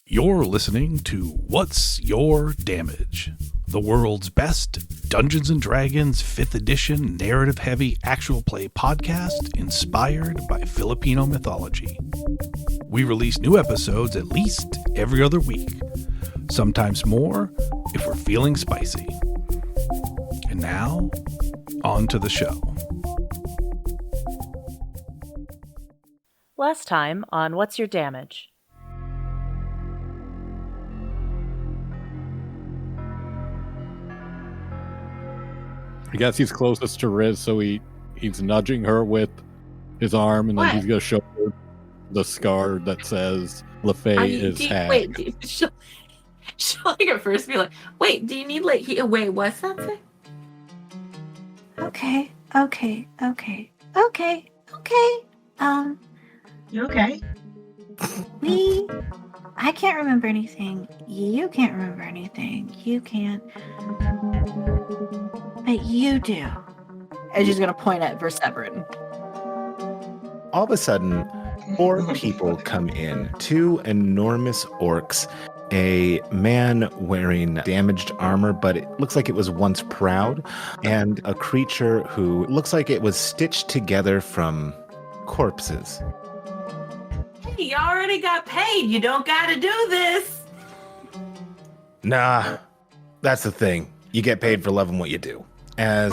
You're listening to What's Your Damage? The world's best Dungeons & Dragons 5th edition narrative-heavy actual play podcast inspired by Filipino mythology. We release new episodes at least every other week, sometimes more if we're feeling spicy. And now, on to the show. Last time on What's Your Damage? I guess he's closest to Riz, so he's nudging her with his arm, and then he's going to show her the scar that says LeFae is hacked. Wait, she'll at first be like, wait, do you need wait, what's that say? Okay. You okay? I can't remember anything. You can't remember anything. You can't. But you do. And she's going to point at Verseverin. All of a sudden, 4 people come in. 2 enormous orcs. A man wearing damaged armor, but it looks like it was once proud. And a creature who looks like it was stitched together from corpses. Hey, you already got paid. You don't got to do this. Nah, that's the thing. You get paid for loving what you do. As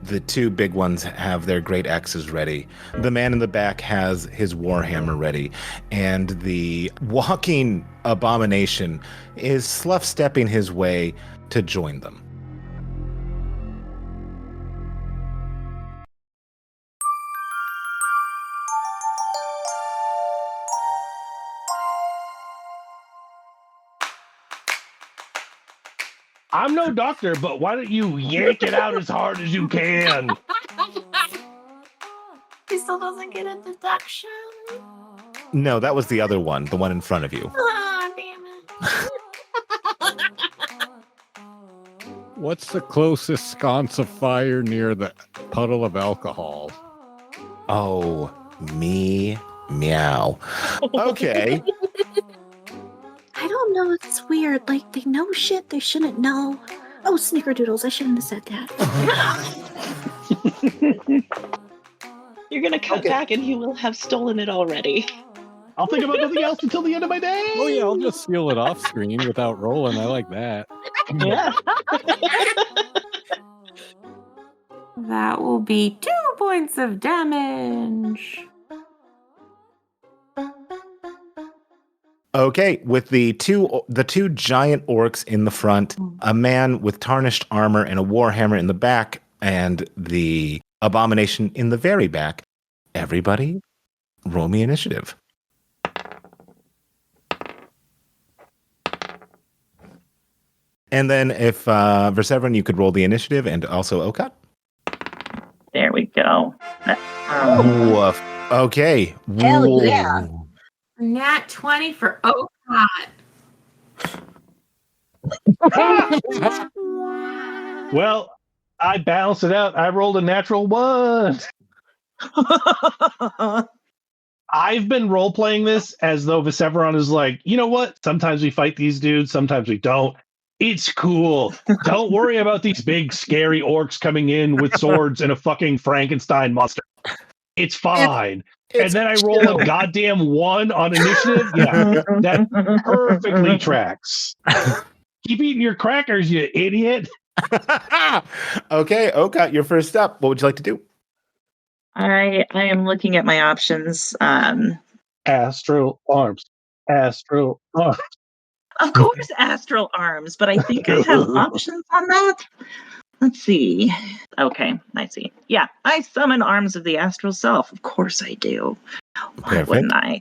the 2 big ones have their great axes ready, the man in the back has his warhammer ready, and the walking abomination is slough-stepping his way to join them. I'm no doctor, but why don't you yank it out as hard as you can? He still doesn't get a deduction. No, that was the other one, the one in front of you. Oh, damn it. What's the closest sconce of fire near the puddle of alcohol? Oh, me meow. Okay. I don't know. It's weird. Like, they know shit they shouldn't know. Oh, snickerdoodles. I shouldn't have said that. You're going to cut back and he will have stolen it already. I'll think about nothing else until the end of my day. Oh yeah, I'll just steal it off screen without rolling. I like that. Yeah. That will be 2 points of damage. Okay, with the two giant orcs in the front, a man with tarnished armor and a warhammer in the back, and the abomination in the very back. Everybody, roll me initiative. And then if Verseverin, you could roll the initiative, and also Okat. There we go. Woof. Okay. Hell Whoa. yeah. Nat 20 for Okat. Well, I balanced it out. I rolled a natural 1. I've been role-playing this as though Viseveron is like, you know what? Sometimes we fight these dudes, sometimes we don't. It's cool. Don't worry about these big, scary orcs coming in with swords and a fucking Frankenstein monster. It's fine. And then I roll a goddamn 1 on initiative. Yeah, that perfectly tracks. Keep eating your crackers, you idiot. Okay, Okat, you're first up. What would you like to do? I am looking at my options. Astral arms. Astral arms. Of course, astral arms, but I think I have options on that. Let's see. Okay, I see. Yeah, I summon arms of the astral self. Of course I do. Why wouldn't I?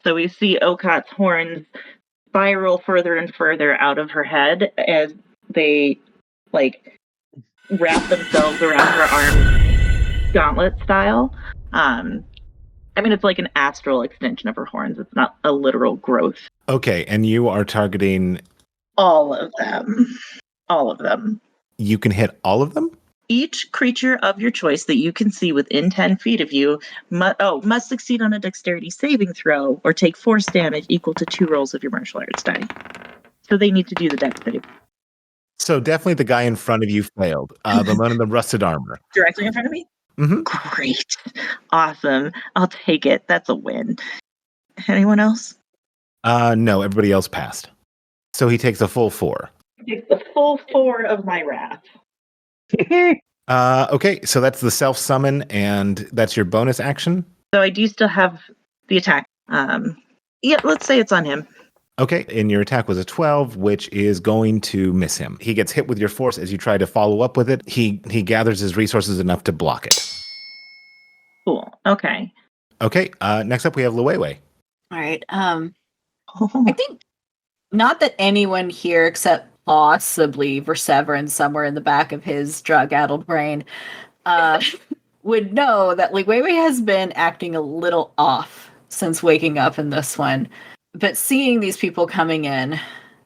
So we see Okat's horns spiral further and further out of her head as they wrap themselves around her arm, gauntlet style. I mean, it's like an astral extension of her horns. It's not a literal growth. Okay, and you are targeting... All of them. All of them. You can hit all of them? Each creature of your choice that you can see within 10 feet of you must succeed on a dexterity saving throw or take force damage equal to 2 rolls of your martial arts die. So they need to do the dex save. So definitely the guy in front of you failed. The one in the rusted armor. Directly in front of me? Mm-hmm. Great. Awesome. I'll take it. That's a win. Anyone else? No, everybody else passed. So he takes a full 4. Take the full 4 of my wrath. Okay, so that's the self-summon, and that's your bonus action? So I do still have the attack. Yeah, let's say it's on him. Okay, and your attack was a 12, which is going to miss him. He gets hit with your force as you try to follow up with it. He gathers his resources enough to block it. Cool. Okay. Okay, next up we have LeFae. All right. I think not that anyone here except possibly Verseverin somewhere in the back of his drug-addled brain would know that LeFae has been acting a little off since waking up in this one. But seeing these people coming in,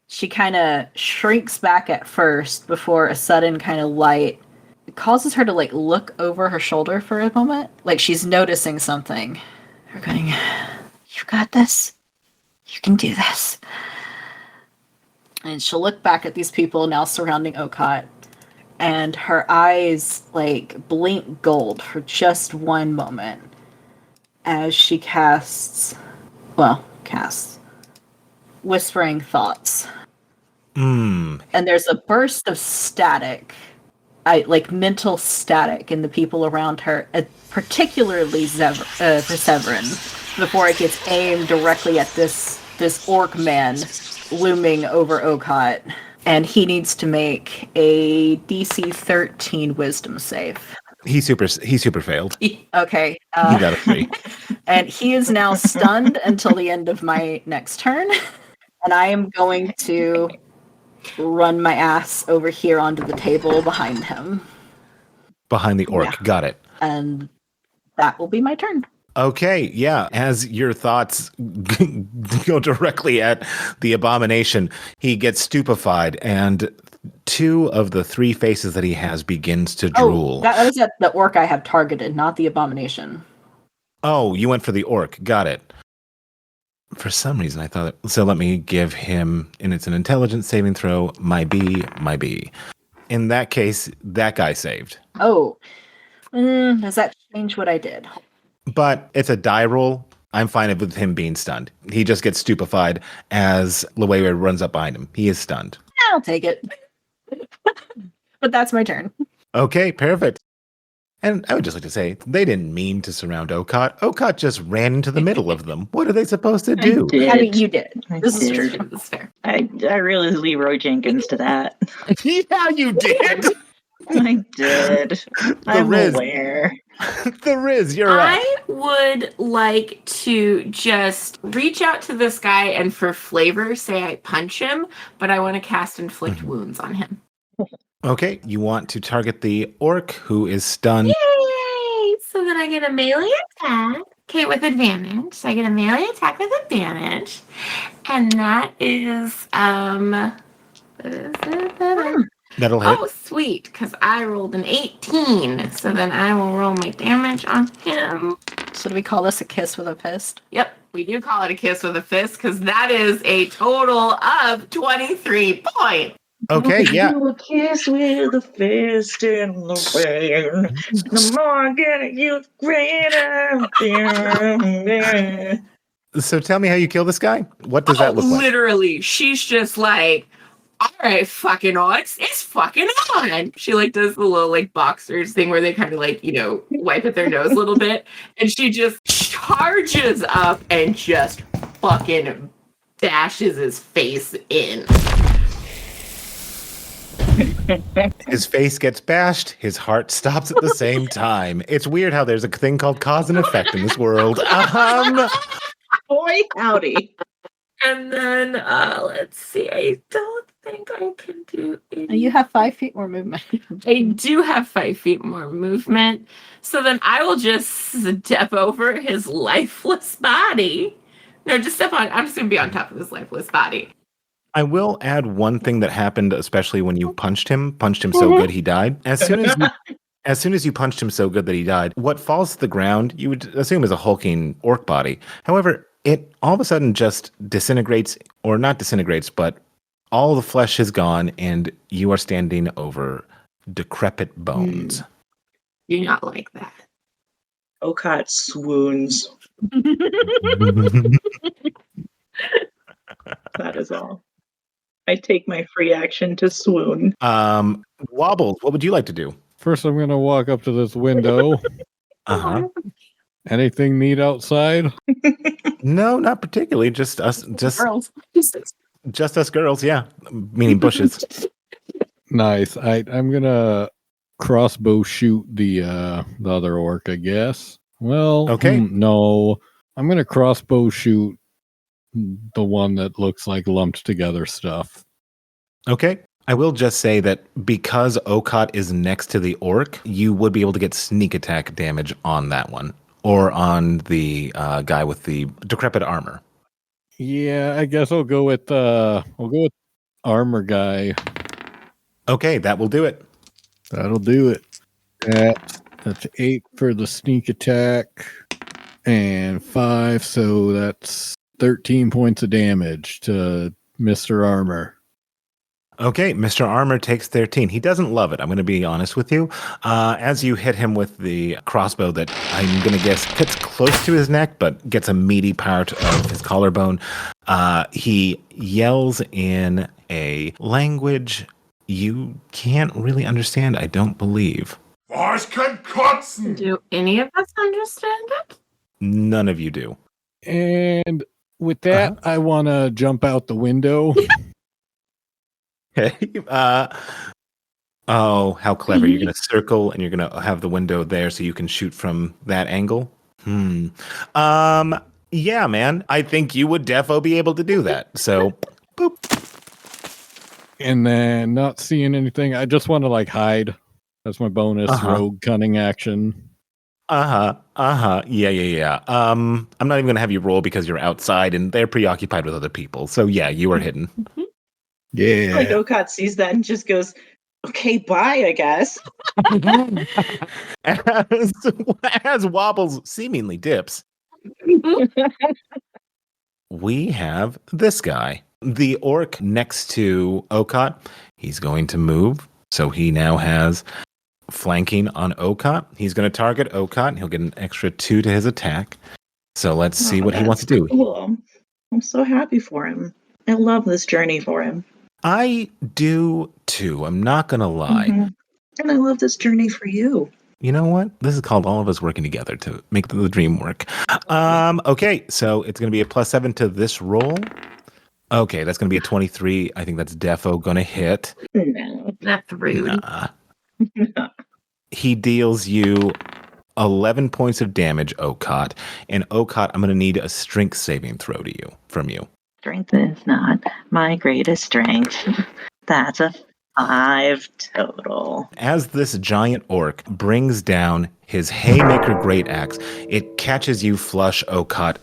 she kind of shrinks back at first before a sudden kind of light causes her to look over her shoulder for a moment. Like she's noticing something. Her going, "You got this. You can do this." And she'll look back at these people now surrounding Okot, and her eyes blink gold for just one moment as she casts whispering thoughts. And there's a burst of static, mental static in the people around her, particularly Perseverin, before it gets aimed directly at this orc man looming over Okot, and he needs to make a DC 13 Wisdom save. He super failed. Okay. He got a 3. And he is now stunned until the end of my next turn, and I am going to run my ass over here onto the table behind him. Behind the orc. Yeah. Got it. And that will be my turn. Okay, yeah. As your thoughts go directly at the abomination, he gets stupefied, and 2 of the 3 faces that he has begins to drool. Oh, that was at the orc I have targeted, not the abomination. Oh, you went for the orc. Got it. For some reason, I thought... So let me give him, and it's an intelligence saving throw, my B. In that case, that guy saved. Oh. Does that change what I did? But it's a die roll. I'm fine with him being stunned. He just gets stupefied as LeFae runs up behind him. He is stunned. I'll take it. But that's my turn. Okay, perfect. And I would just like to say, they didn't mean to surround Okot. Okot just ran into the middle of them. What are they supposed to do? I mean, you did. This is true. This is fair. I really Leroy Jenkins to that. Yeah, you did. I did. I'm aware. The Riz, you're up. I would like to just reach out to this guy and for flavor say I punch him, but I want to cast Inflict Wounds on him. Okay, you want to target the orc who is stunned. Yay! So then I get a melee attack. Okay, with advantage. So I get a melee attack with advantage. And that is That'll hit. Oh, sweet, because I rolled an 18. So then I will roll my damage on him. So do we call this a kiss with a fist? Yep, we do call it a kiss with a fist, because that is a total of 23 points. Okay, yeah. A kiss with a fist in the rain. The more I get it, you greater. So tell me how you kill this guy. What does that look like? Literally, she's just like, all right, fucking odds, it's fucking on. She does the little boxers thing where they kind of wipe at their nose a little bit, and she just charges up and just fucking bashes his face in. His face gets bashed, his heart stops at the same time. It's weird how there's a thing called cause and effect in this world. Boy, howdy. And then, let's see, I don't think I can do any. You have 5 feet more movement. I do have 5 feet more movement. So then I will just step over his lifeless body. No, just step on. I'm just going to be on top of his lifeless body. I will add one thing that happened, especially when you punched him so good he died. As soon as you punched him so good that he died, what falls to the ground, you would assume is a hulking orc body. However, it all of a sudden just disintegrates, or not disintegrates, but all the flesh is gone, and you are standing over decrepit bones. Do not like that. Okot swoons. That is all. I take my free action to swoon. Wobbles, what would you like to do? First, I'm going to walk up to this window. Uh-huh. Anything neat outside? No, not particularly. Just us. Just Girls. Just us girls. Yeah, meaning bushes. Nice. I'm going to crossbow shoot the other orc, I guess. Well, okay. No, I'm going to crossbow shoot the one that looks like lumped together stuff. Okay. I will just say that because Okot is next to the orc, you would be able to get sneak attack damage on that one, or on the guy with the decrepit armor. Yeah, I guess I'll go with armor guy. Okay, that will do it. That'll do it. That's 8 for the sneak attack and 5, so that's 13 points of damage to Mr. Armor. Okay, Mr. Armor takes 13. He doesn't love it, I'm going to be honest with you. As you hit him with the crossbow that I'm going to guess fits close to his neck, but gets a meaty part of his collarbone, he yells in a language you can't really understand, I don't believe. Ich kann kotzen! Do any of us understand it? None of you do. And with that, I want to jump out the window. Okay. Oh, how clever. You're going to circle and you're going to have the window there so you can shoot from that angle? Yeah, man. I think you would defo be able to do that. So, boop. And then not seeing anything, I just want to hide. That's my bonus rogue cunning action. Yeah. I'm not even going to have you roll because you're outside and they're preoccupied with other people. So yeah, you are hidden. Yeah. Like Okot sees that and just goes, okay, bye, I guess. As Wobbles seemingly dips, we have this guy. The orc next to Okot, he's going to move. So he now has flanking on Okot. He's going to target Okot, and he'll get an extra 2 to his attack. So let's see what he wants to do. Cool. I'm so happy for him. I love this journey for him. I do too. I'm not going to lie. Mm-hmm. And I love this journey for you. You know what? This is called all of us working together to make the dream work. Okay, so it's going to be a +7 to this roll. Okay, that's going to be a 23. I think that's defo going to hit. No, that's rude. Nah. He deals you 11 points of damage, Okot. And Okot, I'm going to need a strength saving throw from you. Strength is not my greatest strength. That's a 5 total. As this giant orc brings down his haymaker great axe, it catches you flush, Okot,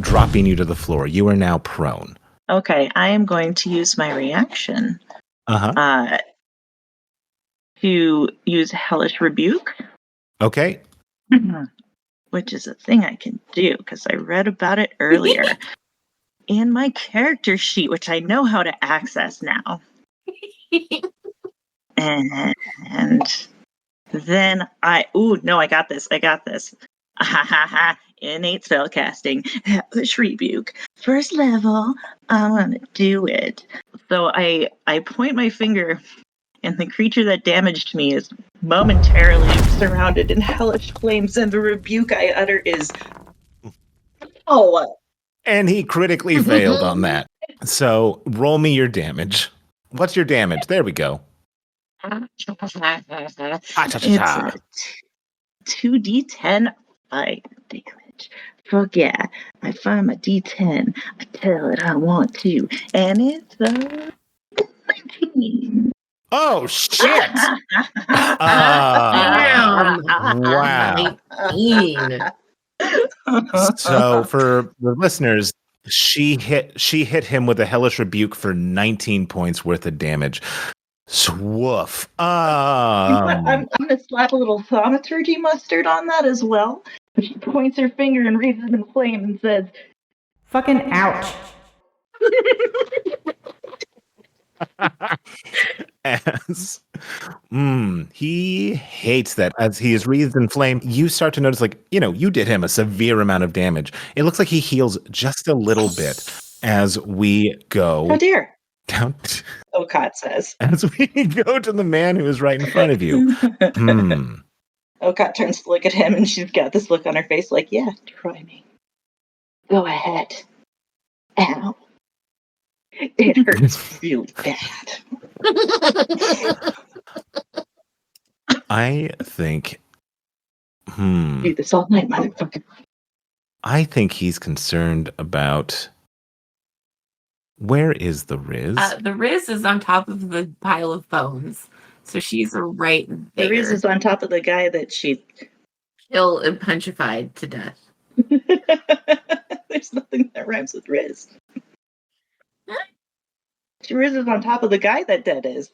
dropping you to the floor. You are now prone. Okay, I am going to use my reaction to use Hellish Rebuke. Okay. Which is a thing I can do because I read about it earlier in my character sheet, which I know how to access now. And then I got this. Innate spellcasting, Hellish Rebuke. First level, I'm gonna do it. So I point my finger, and the creature that damaged me is momentarily surrounded in hellish flames, and the rebuke I utter is, oh. And he critically failed on that. So roll me your damage. What's your damage? There we go. It's a 2d10 fire damage. Fuck yeah. I find my d10. I tell it I want to. And it's 19. Oh, shit! Wow. So for the listeners, She hit him with a hellish rebuke for 19 points worth of damage. Swoof. I'm gonna slap a little thaumaturgy mustard on that as well. She points her finger and reads it in flame and says, Fucking ouch. As he hates that. As he is wreathed in flame, you start to notice, you did him a severe amount of damage. It looks like he heals just a little bit as we go. "Oh dear," down. Okot says. As we go to the man who is right in front of you. Okot turns to look at him, and she's got this look on her face like, "Yeah, try me. Go ahead. Ow. It hurts really bad." I think. Do this all night, motherfucker. I think he's concerned about. Where is the Riz? The Riz is on top of the pile of bones. So she's right there. The Riz is on top of the guy that she killed and punchified to death. There's nothing that rhymes with Riz. Riz is on top of the guy that dead is.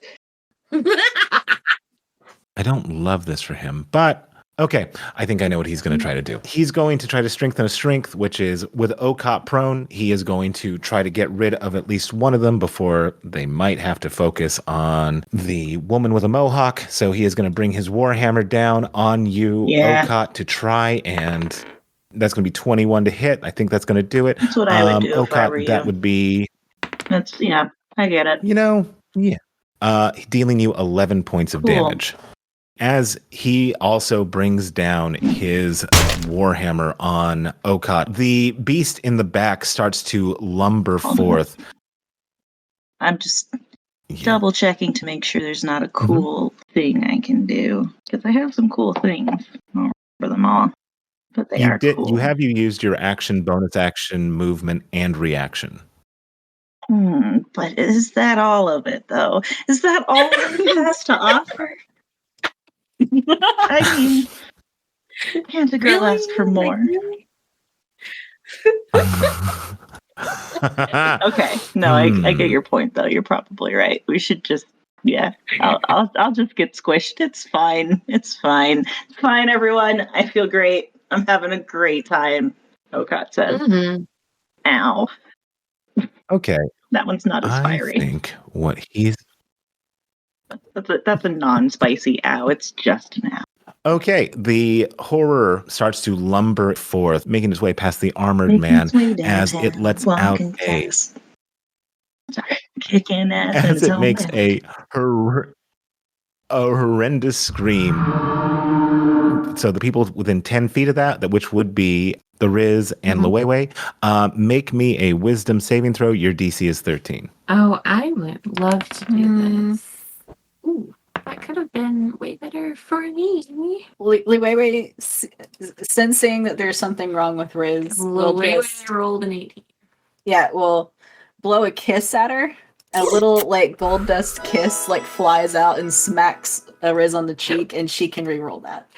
I don't love this for him, but okay. I think I know what he's going to try to do. He's going to try to strengthen a strength, which is with Okot prone. He is going to try to get rid of at least one of them before they might have to focus on the woman with a mohawk. So he is going to bring his warhammer down on you, Okot, to try, and that's going to be 21 to hit. I think that's going to do it. That's what I would do if I were you. That would be... That's, yeah, I get it. Dealing you 11 points of damage. As he also brings down his warhammer on Okot, the beast in the back starts to lumber forth. I'm just double checking to make sure there's not a cool thing I can do. Because I have some cool things. I don't remember them all. But they are cool. You used your action, bonus action, movement, and reaction. But is that all of it, though? Is that all it has to offer? I mean, can't a girl ask for more? Okay, no, I get your point, though. You're probably right. We should just, I'll just get squished. It's fine. It's fine. It's fine, everyone. I feel great. I'm having a great time. Okot says. Ow. Okay. That one's not as fiery. I think what he's... That's a non-spicy ow. It's just an ow. Okay, the horror starts to lumber forth, making its way past the armored man as it lets out a... Sorry, kicking ass. As it makes a horrendous scream. So the people within 10 feet of that, which would be the Riz and LeFae, make me a wisdom saving throw. Your DC is 13. Oh, I would love to do this. Ooh, that could have been way better for me. LeFae, sensing that there's something wrong with Riz, LeFae rolled an 18. Yeah, we'll blow a kiss at her. A little gold dust kiss flies out and smacks Riz on the cheek, and she can re-roll that.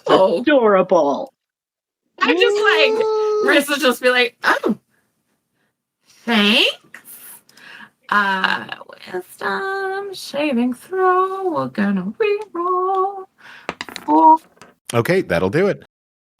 Oh, adorable! I just Riz will just be like, oh, thanks. Wisdom saving throw. We're gonna re-roll. Okay, that'll do it.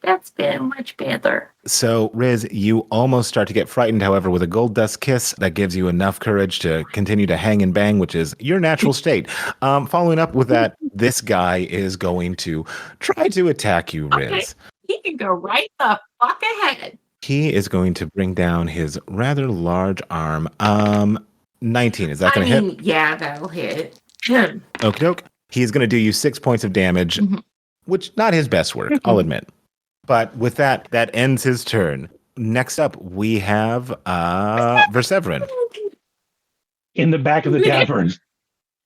That's been much better. So, Riz, you almost start to get frightened. However, with a gold dust kiss, that gives you enough courage to continue to hang and bang, which is your natural state. Following up with that, this guy is going to try to attack you, Riz. Okay. He can go right the fuck ahead. He is going to bring down his rather large arm. 19. Is that going to hit? Yeah, that'll hit. Okie doke. He's going to do you 6 points of damage, which not his best work, I'll admit. But with that ends his turn. Next up, we have Verseverin. In the back of the tavern.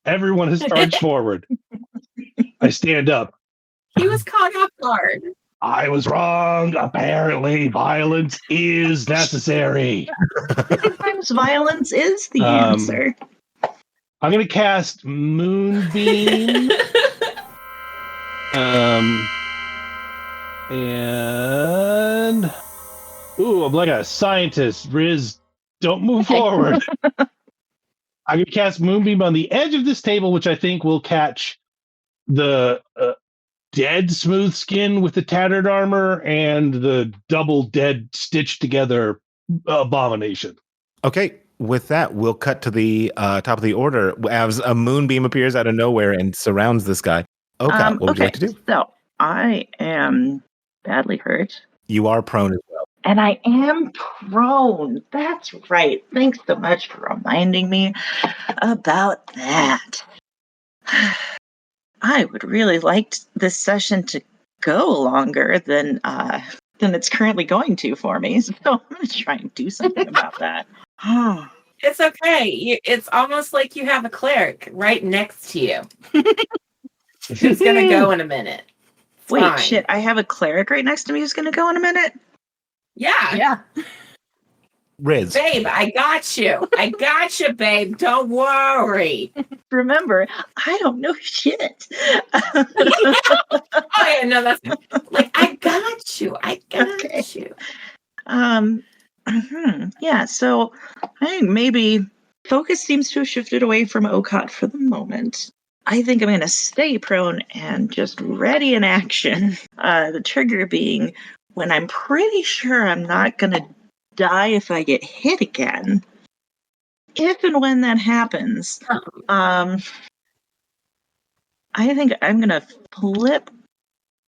Everyone has charged forward. I stand up. He was caught off guard. I was wrong. Apparently, violence is necessary. Sometimes violence is the answer. I'm going to cast Moonbeam. And Ooh, I'm like a scientist. Riz, don't move forward. I'm going to cast Moonbeam on the edge of this table, which I think will catch the dead smooth skin with the tattered armor and the double dead stitched together abomination. Okay, with that, we'll cut to the top of the order as a moonbeam appears out of nowhere and surrounds this guy. Okay, what would you like to do? So I am badly hurt. You are prone as well. And I am prone. That's right. Thanks so much for reminding me about that. I would really like this session to go longer than it's currently going to for me. So I'm going to try and do something about that. It's okay. It's almost like you have a cleric right next to you. Who's going to go in a minute. It's Wait, fine. shit. I have a cleric right next to me who's going to go in a minute? Yeah. Riz. Babe, I got you. I got you, babe. Don't worry. Remember, I don't know shit. Oh, yeah, no, that's like, I got you. I got you. Yeah, so I think maybe focus seems to have shifted away from Okot for the moment. I think I'm going to stay prone and just ready in action. The trigger being when I'm pretty sure I'm not going to die if I get hit again. If and when that happens, I think I'm going to flip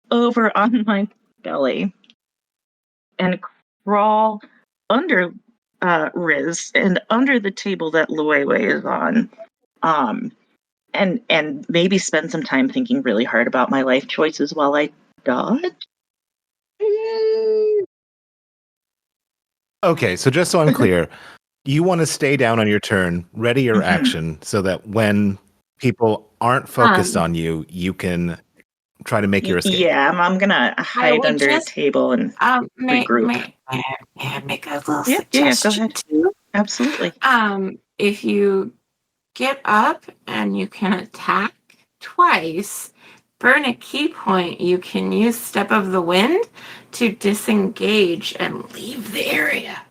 over on my belly and crawl under Riz and under the table that LeFae is on. And maybe spend some time thinking really hard about my life choices while I dodge. Okay, so just so I'm clear, you want to stay down on your turn, ready your action, so that when people aren't focused on you, you can try to make your escape. Yeah, I'm gonna hide under a table and regroup. May I make a little Yeah, suggestion go ahead. too? Absolutely. If you get up and you can attack twice, burn a key point, you can use Step of the Wind to disengage and leave the area.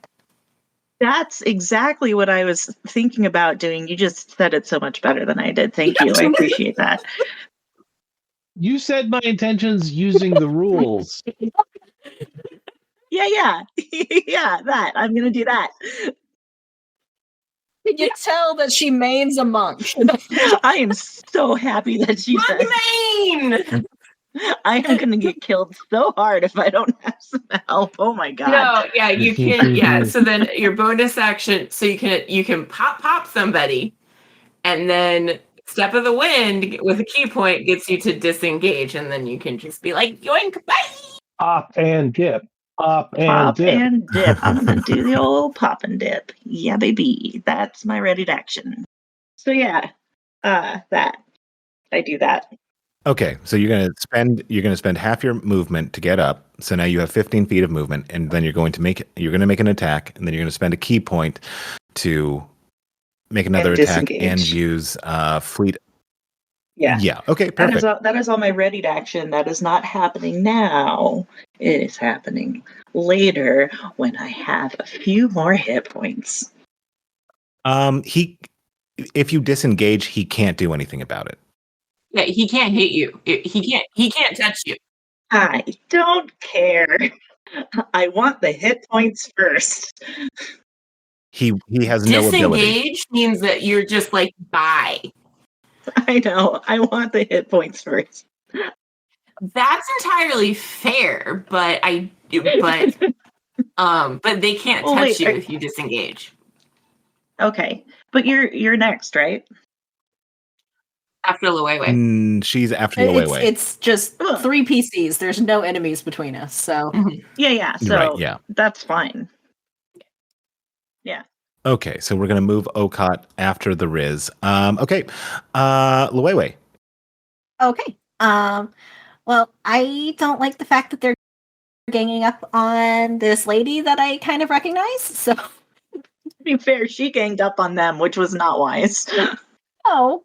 That's exactly what I was thinking about doing. You just said it so much better than I did. Thank you. I appreciate that. You said my intentions using the rules. Yeah. Yeah, that. I'm going to do that. Can you tell that she mains a monk? I am so happy that she said Main! I am going to get killed so hard if I don't have some help. Oh my god. No, yeah, you can. Yeah, so then your bonus action, so you can pop somebody, and then Step of the Wind with a key point gets you to disengage, and then you can just be like, yoink, bye! Pop and dip. Pop and dip. I'm going to do the old pop and dip. Yeah, baby. That's my ready to action. So yeah, that. I do that. Okay, so you're gonna spend half your movement to get up. So now you have 15 feet of movement, and then you're gonna make an attack, and then you're gonna spend a key point to make another attack and use fleet. Yeah. Okay, perfect. That is all my ready to action. That is not happening now. It is happening later when I have a few more hit points. If you disengage, he can't do anything about it. Yeah, he can't hit you. He can't touch you. I don't care. I want the hit points first. He has no ability. Disengage means that you're just like, bye. I know. I want the hit points first. That's entirely fair, but they can't touch you if you disengage. Okay, but you're next, right? After LeFae. She's after LeFae. It's just 3 PCs. There's no enemies between us. So yeah. So right, yeah. That's fine. Yeah. Okay, so we're gonna move Okot after the Riz. Okay, LeFae. Okay. Well, I don't like the fact that they're ganging up on this lady that I kind of recognize. So to be fair, she ganged up on them, which was not wise. Oh.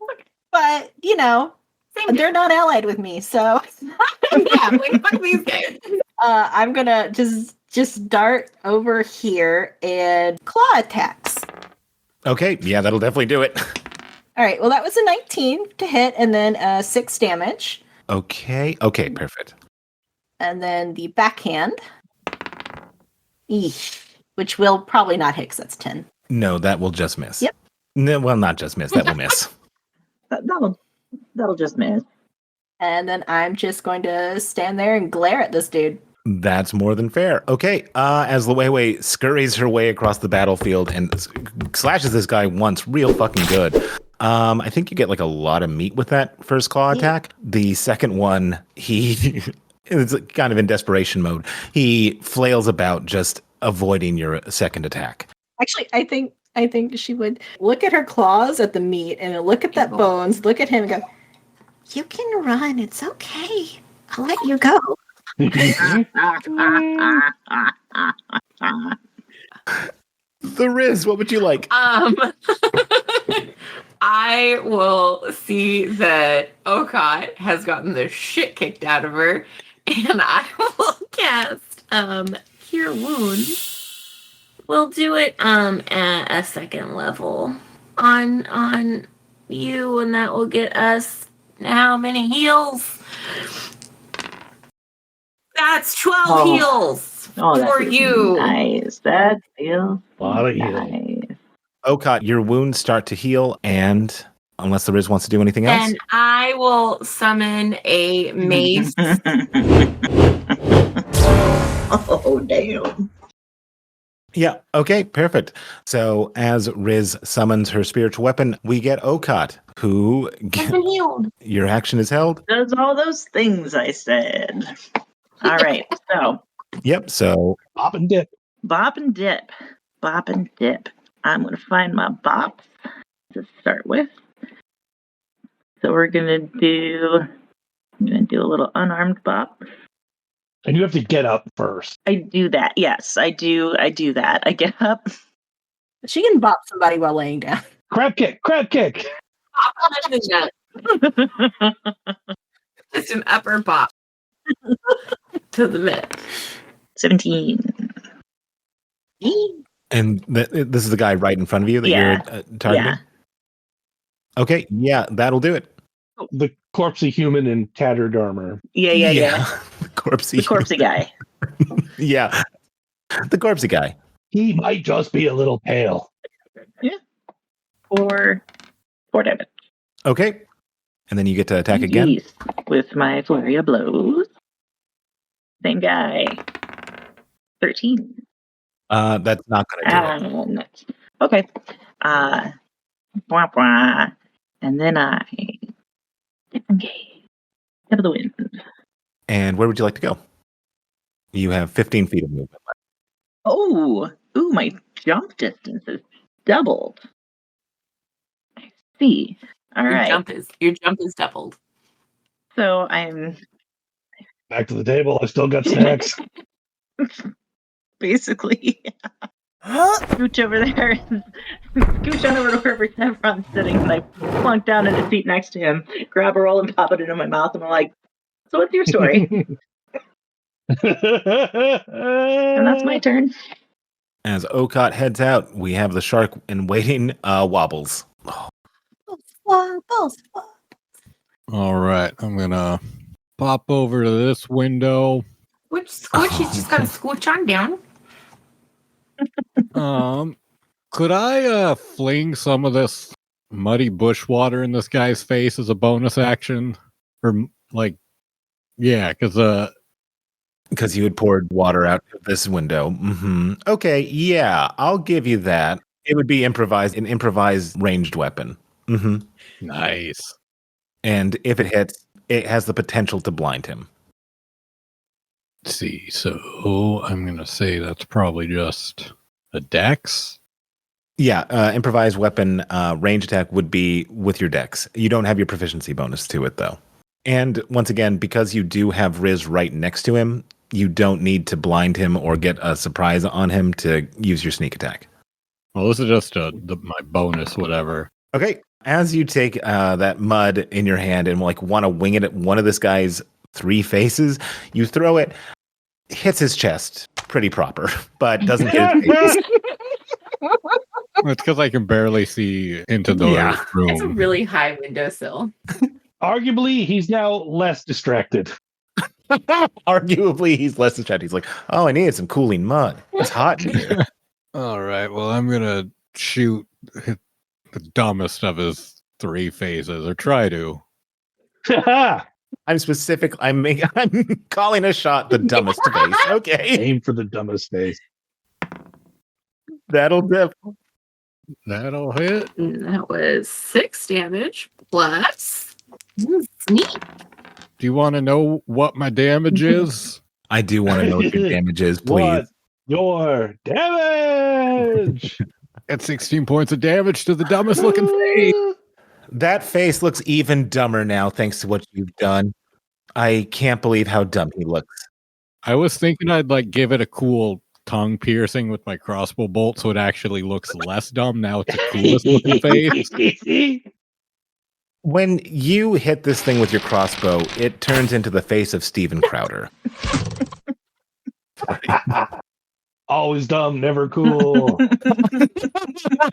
But, they're not allied with me, so yeah, like, fuck these guys. I'm gonna just just dart over here and claw attacks. Okay, yeah, that'll definitely do it. All right, well, that was a 19 to hit, and then 6 damage. Okay, perfect. And then the backhand, which will probably not hit, 'cause that's 10. No, that will just miss. Yep. No, well, not just miss. That will miss. That'll just miss. And then I'm just going to stand there and glare at this dude. That's more than fair. Okay, as LeFae scurries her way across the battlefield and slashes this guy once real fucking good. I think you get like a lot of meat with that first claw attack. The second one, he is kind of in desperation mode. He flails about, just avoiding your second attack. Actually, I think she would look at her claws at the meat and look at that bones, look at him and go, You can run. It's okay. I'll let you go. The Riz, what would you like? I will see that Okot has gotten the shit kicked out of her, and I will cast Cure Wounds. We'll do it at a second level on you, and that will get us how many heals? That's 12 heals for you. Nice. That feels A lot of nice. healing. Okot, your wounds start to heal, and unless the Riz wants to do anything else, And I will summon a mace. Oh, damn. yeah, okay, perfect. So as Riz summons her spiritual weapon, we get Okot, who I've been healed. your action is held. Does all those things I said. All right. So, Yep. So Pop and dip. bop and dip. Bop and dip. I'm going to find my bops to start with. So I'm going to do a little unarmed bop. And you have to get up first. I do that. Yes, I do that. I get up. she can bop somebody while laying down. Crab kick, crab kick. Just an upper bop to the mid. 17. and this is the guy right in front of you that Yeah. you're targeting? Yeah. Okay, yeah, that'll do it. The corpsey human in tattered armor. Yeah. The corpsey. The corpsey guy. Yeah. The corpsey guy. He might just be a little pale. Four damage. Okay. And then you get to attack again. Yes, with my flurry of blows. Same guy. 13. That's not going to do it. And okay. Blah, blah. And then I disengage. Step of the wind. And where would you like to go? You have 15 feet of movement left. Ooh, my jump distance is doubled. I see. All right. Your jump is doubled. So I'm Back to the table. I still got snacks. basically scooch over there and scooch on over to wherever Sevron's sitting, and I plunk down in the seat next to him, grab a roll and pop it into my mouth, and I'm like, so what's your story? And that's my turn. As Okot heads out, we have the shark in waiting, Wobbles. Wobbles. All right, I'm gonna pop over to this window. Which squish? You just gotta squish on down. Could I fling some of this muddy bush water in this guy's face as a bonus action, or like, yeah, Because you had poured water out of this window. Mm-hmm. Okay, yeah, I'll give you that. It would be an improvised ranged weapon. Mm-hmm. Nice. And if it hits, it has the potential to blind him. Let's see, so I'm gonna say that's probably just a dex. Yeah, improvised weapon range attack would be with your dex. You don't have your proficiency bonus to it, though. And once again, because you do have Riz right next to him, you don't need to blind him or get a surprise on him to use your sneak attack. Well, this is just my bonus, whatever. Okay, as you take that mud in your hand and like want to wing it at one of this guy's three faces, you throw it. hits his chest pretty proper, but doesn't hit his face. It's because I can barely see into the room. It's a really high windowsill. Arguably, he's now less distracted. Arguably, he's less distracted. He's like, oh, I needed some cooling mud. It's hot in here. All right. Well, I'm gonna shoot the dumbest of his 3 phases, or try to. I'm calling a shot the dumbest face. Okay. Aim for the dumbest face. That'll hit. That was 6 damage plus sneak. Do you want to know what my damage is? I do want to know what your damage is, please. What's your damage? At 16 points of damage to the dumbest looking face. That face looks even dumber now, thanks to what you've done. I can't believe how dumb he looks. I was thinking I'd give it a cool tongue piercing with my crossbow bolt, so it actually looks less dumb. Now it's the coolest looking face. When you hit this thing with your crossbow, it turns into the face of Steven Crowder. Always dumb, never cool.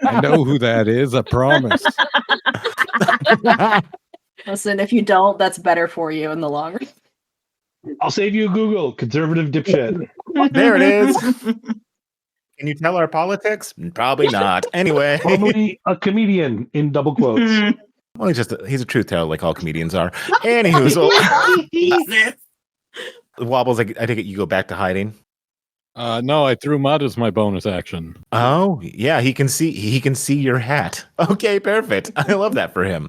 I know who that is, I promise. Listen, if you don't, that's better for you in the long run. I'll save you a Google, conservative dipshit. There it is. Can you tell our politics? Probably not. Anyway. Formerly a comedian, in double quotes. Well, he's a truth teller like all comedians are. Anywho, so Wobbles, I take it you go back to hiding. No, I threw mud as my bonus action. Oh, yeah, he can see your hat. Okay, perfect. I love that for him.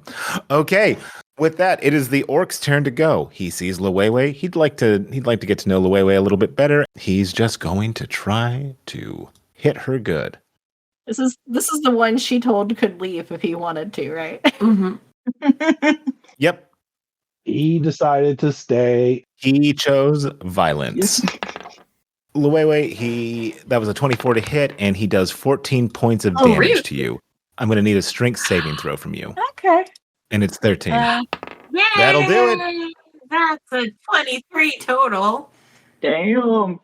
Okay, with that, it is the orc's turn to go. He sees LeFae. He'd like to get to know LeFae a little bit better. He's just going to try to hit her good. This is the one she told could leave if he wanted to, right? Mm-hmm. Yep. He decided to stay. He chose violence. LeFae, that was a 24 to hit, and he does 14 points of damage really? to you. I'm going to need a strength saving throw from you. Okay. And it's 13. Yay! That'll do it. That's a 23 total. Damn.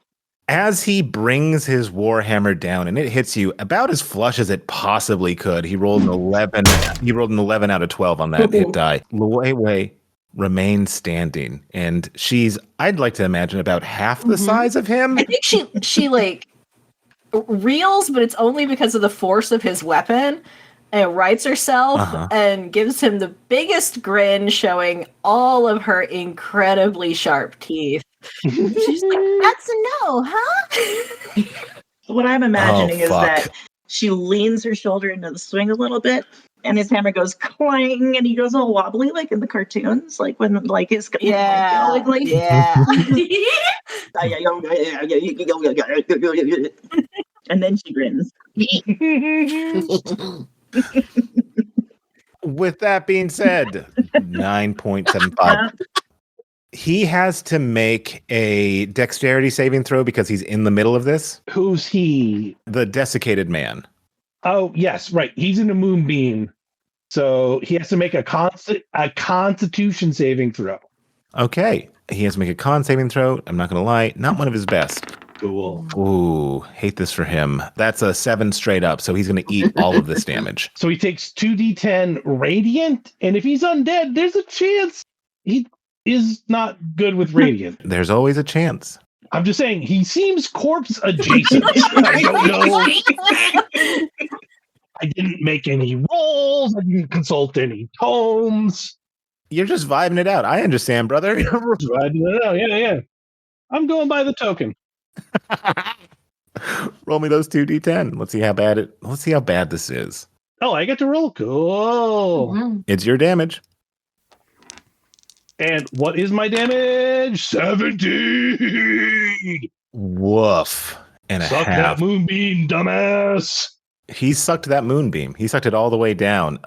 As he brings his warhammer down, and it hits you about as flush as it possibly could. He rolled an 11. He rolled an 11 out of 12 on that hit die. LeFae remains standing, and I'd like to imagine about half the size of him. I think she reels, but it's only because of the force of his weapon, and rights herself and gives him the biggest grin, showing all of her incredibly sharp teeth. She's like, that's a no, huh? What I'm imagining is that she leans her shoulder into the swing a little bit, and his hammer goes clang, and he goes all wobbly like in the cartoons, like when his and then she grins. With that being said, 9.75. He has to make a dexterity saving throw because he's in the middle of this. Who's he? The desiccated man. Oh, yes, right. He's in a moonbeam. So he has to make a constitution saving throw. Okay. He has to make a con saving throw. I'm not going to lie. Not one of his best. Cool. Ooh, hate this for him. That's a 7 straight up. So he's going to eat all of this damage. So he takes 2d10 radiant. And if he's undead, there's a chance he is not good with radiant. There's always a chance. I'm just saying, he seems corpse adjacent. I don't know. I didn't make any rolls. I didn't consult any tomes. You're just vibing it out. I understand, brother. Yeah. I'm going by the token. Roll me those 2d10. Let's see how bad this is. Oh, I get to roll. Cool. Mm-hmm. It's your damage. And what is my damage? 17. Woof. And Suck a half. that moonbeam, dumbass. He sucked that moonbeam. He sucked it all the way down.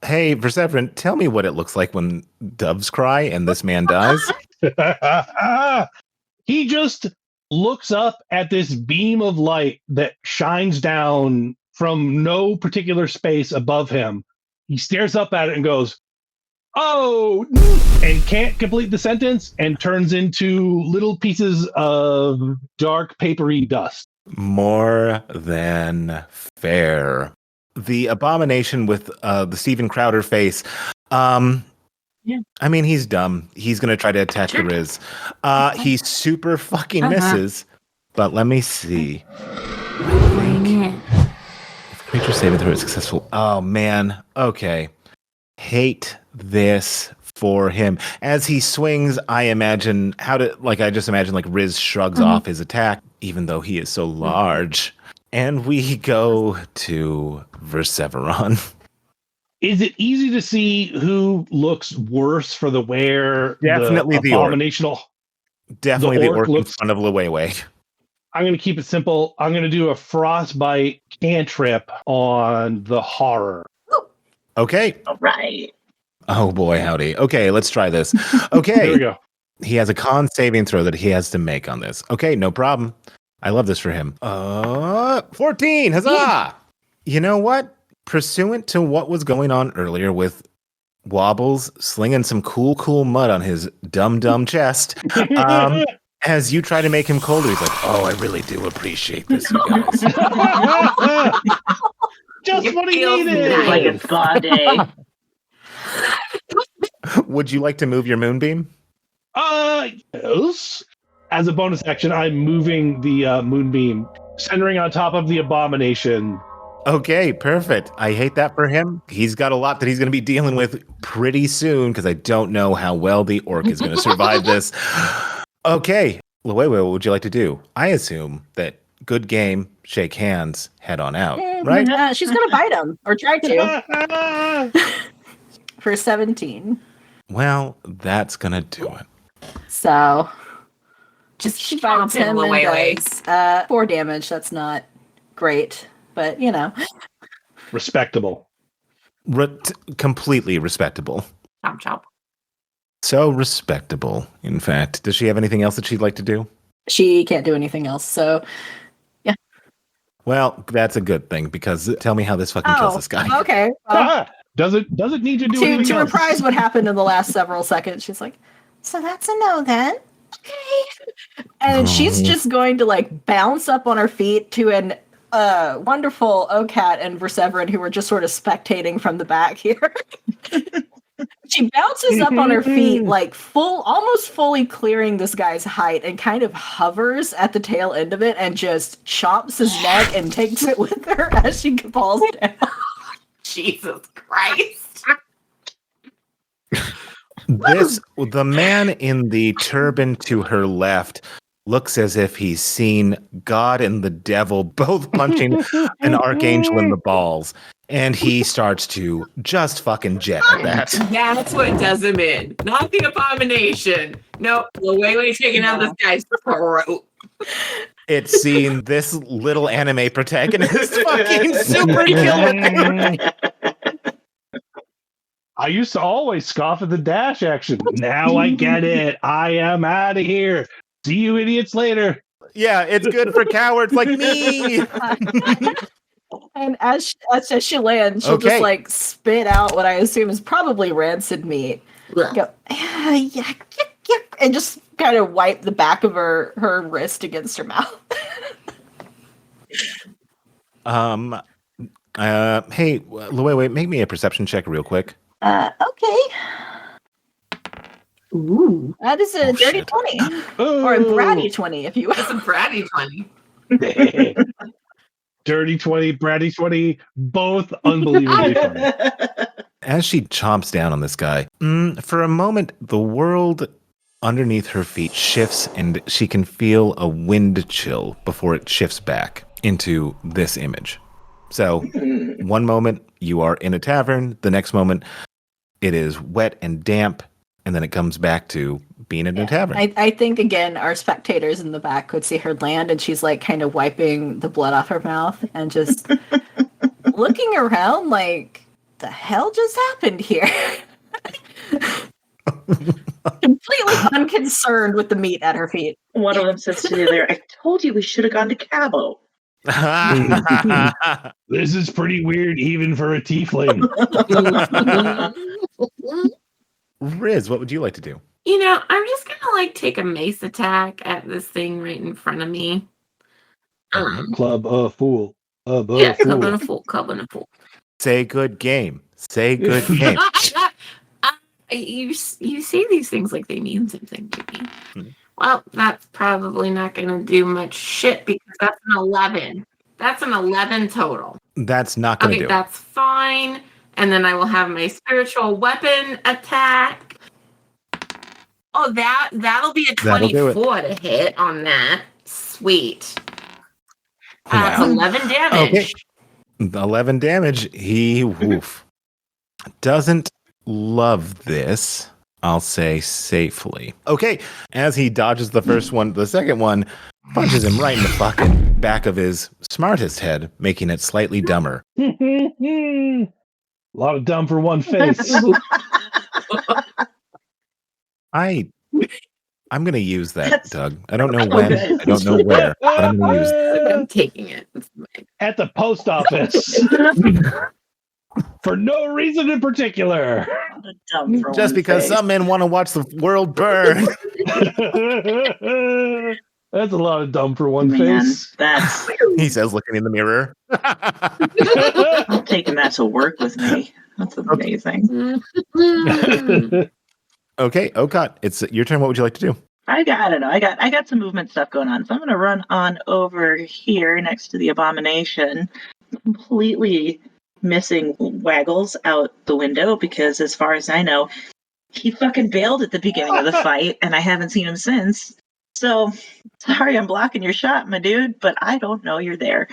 Hey, Persephone, tell me what it looks like when doves cry and this man dies. He just looks up at this beam of light that shines down from no particular space above him. He stares up at it and goes, Oh, and can't complete the sentence and turns into little pieces of dark papery dust. More than fair. The abomination with the Steven Crowder face. I mean, he's dumb. He's going to try to attack the Riz. He super fucking misses. But let me see. If creature saving throw is successful. Oh, man. Okay. Hate this for him. As he swings, I just imagine Riz shrugs off his attack, even though he is so large. And we go to Verseveron. Is it easy to see who looks worse for the wear? Definitely the abominational. Definitely the orc in front of LeFae. I'm going to keep it simple. I'm going to do a frostbite cantrip on the horror. Okay. All right. Oh boy, howdy. Okay, let's try this. Okay. Here we go. He has a con saving throw that he has to make on this. Okay, no problem. I love this for him. 14. Huzzah! You know what? Pursuant to what was going on earlier with Wobbles slinging some cool mud on his dumb chest, as you try to make him colder, he's like, "Oh, I really do appreciate this, you guys." Just what he needed. Like a spa day. Would you like to move your moonbeam? Yes. As a bonus action, I'm moving the moonbeam, centering on top of the abomination. Okay, perfect. I hate that for him. He's got a lot that he's going to be dealing with pretty soon because I don't know how well the orc is going to survive this. Okay, LeFae, what would you like to do? I assume that good game, shake hands, head on out, right? She's going to bite him, or try to. For 17. Well, that's going to do it. So, just she bites him and does 4 damage. That's not great. But, Respectable. Completely respectable. Chomp. So respectable, in fact. Does she have anything else that she'd like to do? She can't do anything else, so, yeah. Well, that's a good thing, because tell me how this fucking kills this guy. Okay. Does it need to do anything to else? reprise what happened in the last several seconds, she's like, so that's a no then. Okay. And she's just going to, bounce up on her feet to an wonderful OCAT and Verseveron, who were just sort of spectating from the back here. She bounces up on her feet, almost fully clearing this guy's height, and kind of hovers at the tail end of it and just chops his neck and takes it with her as she falls down. Jesus Christ. The man in the turban to her left looks as if he's seen God and the devil both punching an archangel in the balls. And he starts to just fucking jet at that. That's what does him in. Not the abomination. No, LeFae taking out this guy's throat. It's seeing this little anime protagonist fucking super kill it. I used to always scoff at the dash action. Now I get it. I am out of here. See you idiots later. Yeah, it's good for cowards like me. And as she lands, she'll just spit out what I assume is probably rancid meat. Go, yeah, and just kind of wipe the back of her wrist against her mouth. Hey, LeFae, make me a perception check real quick. Okay. Ooh, that is a dirty 20. Or a bratty 20, if you will. It's a bratty 20. Dirty 20, bratty 20, both unbelievably funny. As she chomps down on this guy, for a moment, the world underneath her feet shifts and she can feel a wind chill before it shifts back into this image. So, one moment you are in a tavern, the next moment it is wet and damp, and then it comes back to being in a tavern. I think, again, our spectators in the back could see her land, and she's kind of wiping the blood off her mouth and just looking around like, the hell just happened here? Completely unconcerned with the meat at her feet. One of them says to the other, I told you we should have gone to Cabo. This is pretty weird even for a tiefling. Riz, what would you like to do? You know, I'm just gonna like take a mace attack at this thing right in front of me. Club a fool. Yeah, club and a fool. Club and a fool. Say good game. Say good game. You say these things like they mean something to me. Hmm. Well, that's probably not going to do much shit because that's an 11. That's an 11 total. That's not going to do it. That's fine. And then I will have my spiritual weapon attack. Oh, that'll be a 24 to hit on that. Sweet. That's 11 damage. Okay. 11 damage. He doesn't love this. I'll say safely. Okay. As he dodges the first one, the second one punches him right in the fucking back of his smartest head, making it slightly dumber. A lot of dumb for one face. I'm going to use that, Doug. I don't know when. I don't know where. But I'm going to use it. I'm taking it. At the post office. For no reason in particular. Just because some men want to watch the world burn. That's a lot of dumb for one face. He says, looking in the mirror. I'm taking that to work with me. That's amazing. Okay, Okot, it's your turn. What would you like to do? I don't know. I got some movement stuff going on, so I'm gonna run on over here next to the abomination, completely missing Waggles out the window because, as far as I know, he fucking bailed at the beginning of the fight, and I haven't seen him since. So, sorry, I'm blocking your shot, my dude, but I don't know you're there.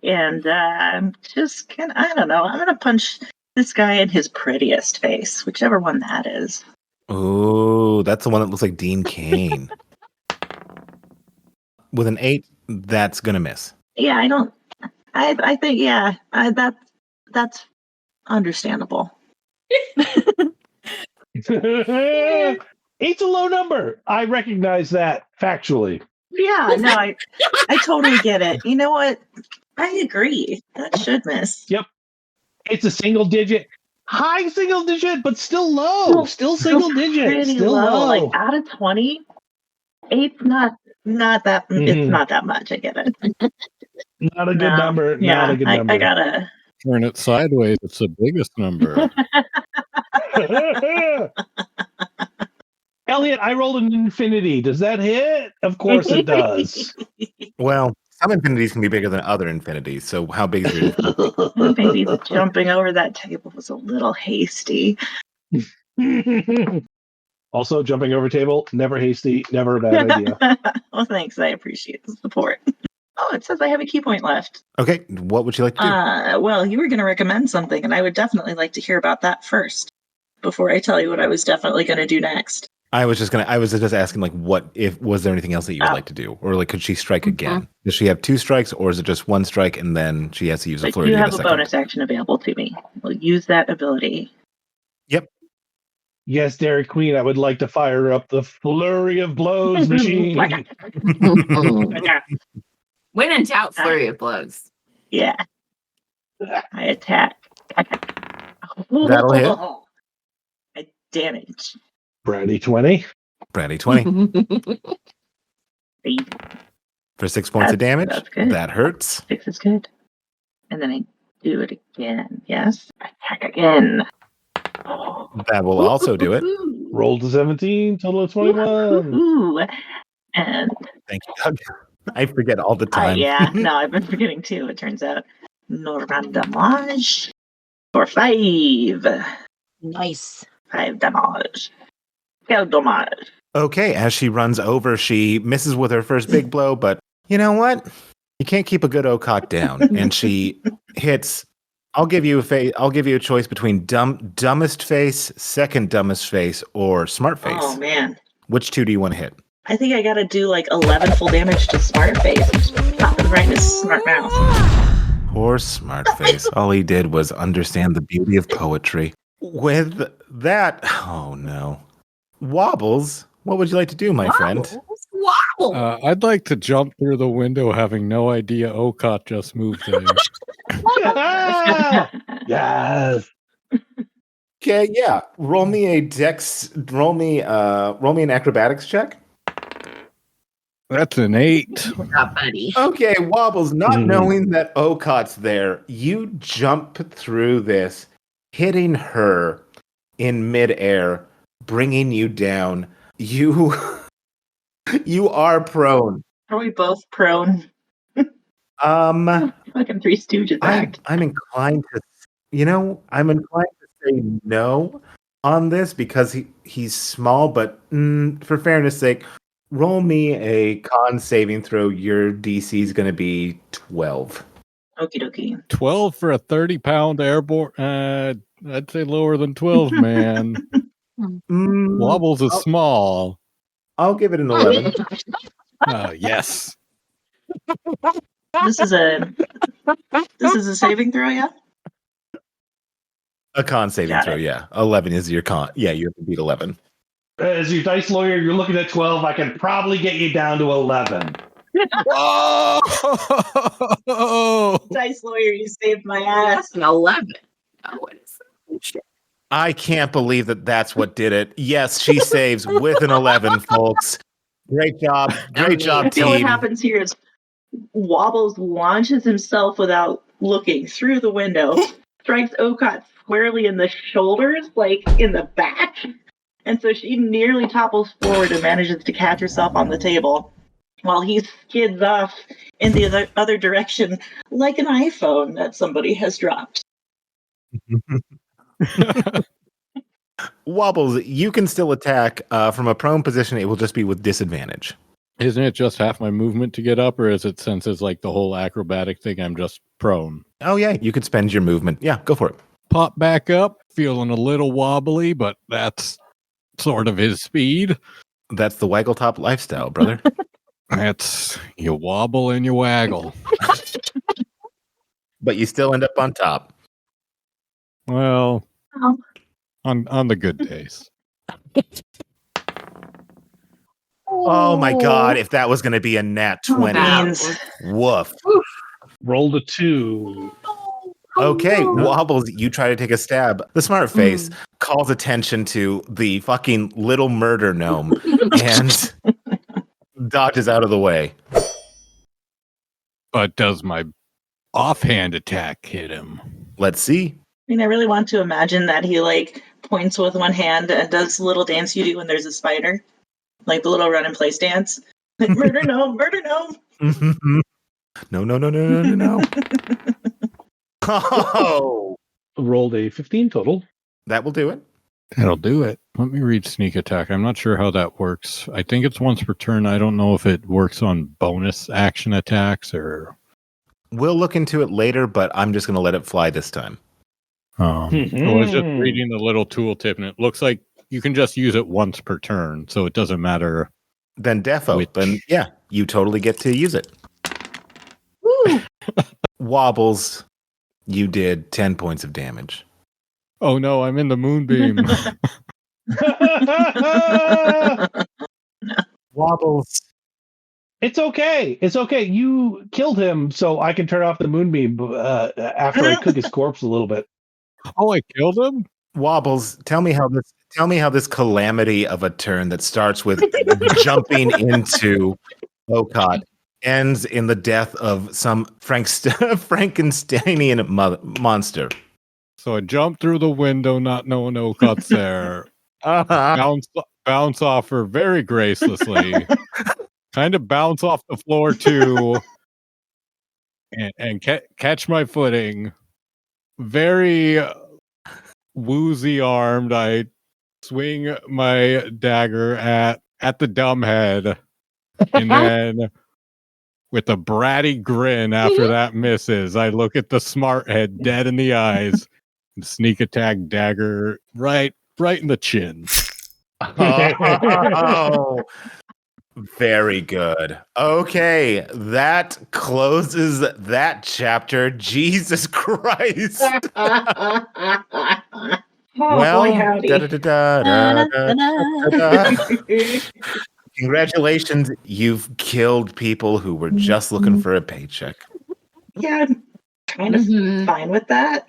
And I'm just I don't know. I'm gonna punch this guy in his prettiest face, whichever one that is. Oh, that's the one that looks like Dean Cain. With an 8, that's gonna miss. Yeah, I think that's understandable. 8's a low number. I recognize that factually. Yeah, no, I totally get it. You know what? I agree. That should miss. Yep. It's a single digit. High single digit, but still low. Still single digit. Pretty Still low. Like out of 20, 8's not that. It's not that much. I get it. Not a good number. Yeah, not a good number. I gotta turn it sideways. It's the biggest number. Elliot, I rolled an infinity. Does that hit? Of course it does. Well, some infinities can be bigger than other infinities. So how big is your infinity? Maybe jumping over that table was a little hasty. Also, jumping over table, never hasty, never a bad idea. Well, thanks. I appreciate the support. Oh, it says I have a key point left. Okay, what would you like to do? Well, you were going to recommend something, and I would definitely like to hear about that first before I tell you what I was definitely going to do next. I was just asking, like, was there anything else that you would like to do? Or, like, could she strike again? Does she have 2 strikes, or is it just 1 strike and then she has to use a flurry? You have a bonus action available to me. We'll use that ability. Yep. Yes, Dairy Queen, I would like to fire up the flurry of blows machine. When in doubt, flurry of blows. Yeah. I attack. That'll hit. I damage. Braddy 20. Braddy 20. For 6 points of damage. That's good. That hurts. 6 is good. And then I do it again. Yes. Attack again. That will also do it. Roll to 17, total of 21. Ooh. And thank you, Doug. I forget all the time. Yeah, no, I've been forgetting too, it turns out. Normal damage for 5. Nice. 5 damage. 5 damage. Okay, as she runs over, she misses with her first big blow, but you know what? You can't keep a good Okot down. And she hits. I'll give you a choice between dumbest face, second dumbest face, or smart face. Oh man. Which 2 do you want to hit? I think I gotta do like 11 full damage to smart face. Popping right in his smart mouth. Poor smart face. All he did was understand the beauty of poetry. With that, oh no. Wobbles, what would you like to do, my friend? Wobble. I'd like to jump through the window having no idea Okot just moved there. Yes. Okay, yeah. Roll me a dex. Roll me an acrobatics check. That's an 8. What's up, buddy? Okay, Wobbles, not knowing that Okot's there, you jump through this, hitting her in midair, bringing you down. You are prone. Are we both prone? Fucking Three Stooges act. I'm inclined to, I'm inclined to say no on this because he's small, but for fairness sake, roll me a con saving throw. Your DC is going to be 12. Okie dokie. 12 for a 30-pound airborne. I'd say lower than 12, man. Wobbles is small. I'll give it an 11. Yes. This is a saving throw, yeah? A con saving throw, yeah. 11 is your con. Yeah, you have to beat 11. As your dice lawyer, you're looking at 12. I can probably get you down to 11. Oh! Dice lawyer, you saved my ass. That's an 11. Oh, what is that? I can't believe that's what did it. Yes, she saves with an 11, folks. Great job. Great job, I feel what team. happens here is Wobbles launches himself without looking through the window, strikes Okot squarely in the shoulders, like in the back. And so she nearly topples forward and manages to catch herself on the table while he skids off in the other direction like an iPhone that somebody has dropped. Wobbles, you can still attack from a prone position. It will just be with disadvantage. Isn't it just half my movement to get up, or is it, since it's like the whole acrobatic thing, I'm just prone? Oh, yeah, you could spend your movement. Yeah, go for it. Pop back up, feeling a little wobbly, but that's sort of his speed. That's the waggle top lifestyle, brother. That's, you wobble and you waggle. But you still end up on top. Well, on the good days. Oh my God, if that was going to be a nat 20. Woof. Rolled a 2. Okay, Wobbles, you try to take a stab. The smart face calls attention to the fucking little murder gnome and dodges out of the way. But does my offhand attack hit him? Let's see. I mean, I really want to imagine that he like points with one hand and does the little dance you do when there's a spider, like the little run and place dance. Like, murder gnome, murder gnome. No. Oh, Rolled a 15 total. that will do it. That'll do it. Let me read sneak attack. I'm not sure how that works. I think it's once per turn. I don't know if it works on bonus action attacks or... We'll look into it later, but I'm just going to let it fly this time. I was just reading the little tooltip, and it looks like you can just use it once per turn, so it doesn't matter. Then defo. Then, yeah, you totally get to use it. Woo! Wobbles, you did 10 points of damage. Oh no, I'm in the moonbeam. Wobbles. It's okay. It's okay. You killed him, so I can turn off the moonbeam after I cook his corpse a little bit. Oh, I killed him? Wobbles, tell me how this calamity of a turn that starts with jumping into Okot ends in the death of some Frankensteinian monster. So I jumped through the window, not knowing Okot's there. Bounce off her very gracelessly. Kind of bounce off the floor too, and catch my footing. Very woozy armed, I swing my dagger at the dumb head, and then with a bratty grin after that misses, I look at the smart head dead in the eyes and sneak attack dagger right in the chin. Oh, very good. Okay, that closes that chapter. Jesus Christ. Well, congratulations. You've killed people who were just looking for a paycheck. Yeah, I'm kind of fine with that.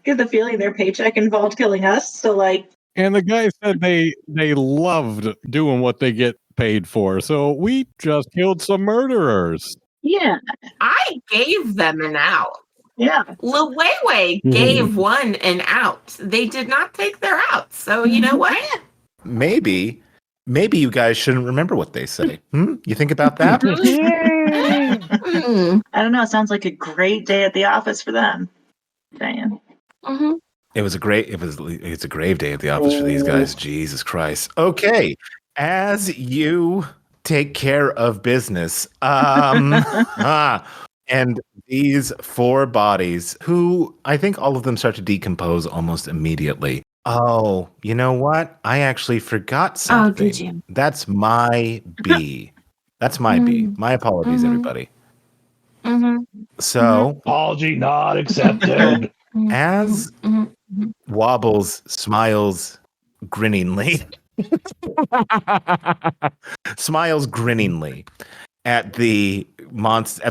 Get the feeling their paycheck involved killing us. So, like, And the guy said they loved doing what they get paid for. So we just killed some murderers. yeah, I gave them an out. yeah. LeWay gave one an out. They did not take their out. So you know what? Maybe you guys shouldn't remember what they say. You think about that? I don't know. It sounds like a great day at the office for them. Diane. It's a grave day at the office for these guys. Jesus Christ. Okay. As you take care of business, and these 4 bodies, who I think all of them start to decompose almost immediately. Oh, you know what? I actually forgot something. Oh, did you? That's my B. That's my B. My apologies, everybody. So, Apology not accepted. as Wobbles smiles grinningly at the